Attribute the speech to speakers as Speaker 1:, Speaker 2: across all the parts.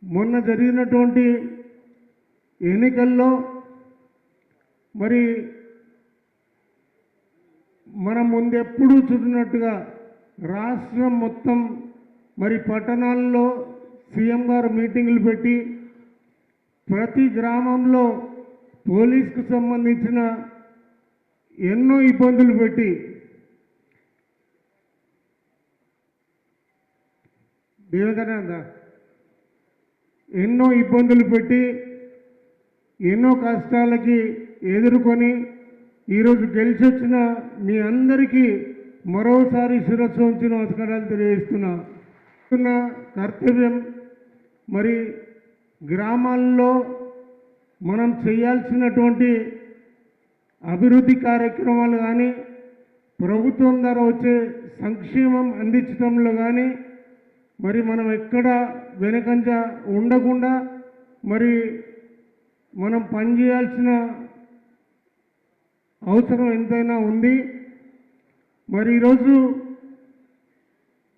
Speaker 1: మొన్న జరిగినటువంటి ఎన్నికల్లో మరి మనం ముందెప్పుడూ చూసినట్టుగా రాష్ట్రం మొత్తం మరి పట్టణాల్లో సీఎం గారు మీటింగులు పెట్టి ప్రతి గ్రామంలో పోలీస్కు సంబంధించిన ఎన్నో ఇబ్బందులు పెట్టి ఎన్నో ఇబ్బందులు పెట్టి ఎన్నో కష్టాలకి ఎదుర్కొని ఈరోజు గెలిచొచ్చిన మీ అందరికీ మరోసారి శిరస్సు ఉంచి నమస్కారాలు తెలియజేస్తున్నా. కర్తవ్యం మరి గ్రామాల్లో మనం చేయాల్సినటువంటి అభివృద్ధి కార్యక్రమాలు కానీ ప్రభుత్వం ద్వారా వచ్చే సంక్షేమం అందించడంలో కానీ మరి మనం ఎక్కడ వెనకంజ ఉండకుండా మరి మనం పనిచేయాల్సిన అవసరం ఎంతైనా ఉంది. మరి ఈరోజు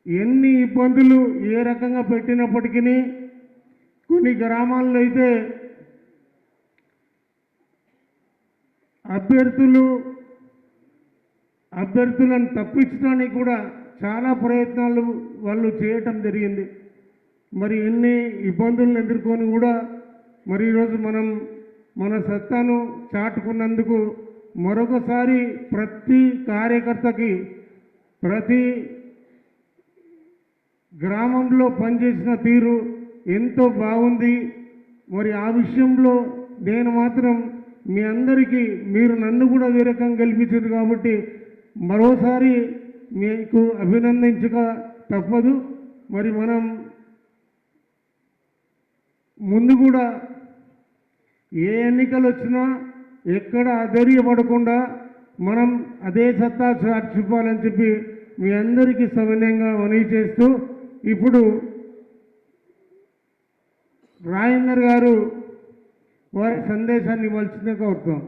Speaker 1: ఎన్ని ఇబ్బందులు ఏ రకంగా పెట్టినప్పటికీ కొన్ని గ్రామాల్లో అయితే అభ్యర్థులను తప్పించడానికి కూడా చాలా ప్రయత్నాలు వాళ్ళు చేయటం జరిగింది. మరి ఎన్ని ఇబ్బందులను ఎదుర్కొని కూడా మరి ఈరోజు మనం మన సత్తాను చాటుకున్నందుకు మరొకసారి ప్రతి కార్యకర్తకి ప్రతి గ్రామంలో పనిచేసిన తీరు ఎంతో బాగుంది. మరి ఆ విషయంలో నేను మాత్రం మీ అందరికీ మీరు నన్ను కూడా అదే రకంగా గెలిపించారు కాబట్టి మరోసారి మీకు అభినందించక తప్పదు. మరి మనం ముందు కూడా ఏ ఎన్నికలు వచ్చినా ఎక్కడ అధైర్యపడకుండా మనం అదే సత్తా చూపాలని చెప్పి మీ అందరికీ సవినయంగా మనవి చేస్తూ ఇప్పుడు రాజేందర్ గారు వారి సందేశాన్ని ఇవ్వాల్సిందిగా కోరుతాం.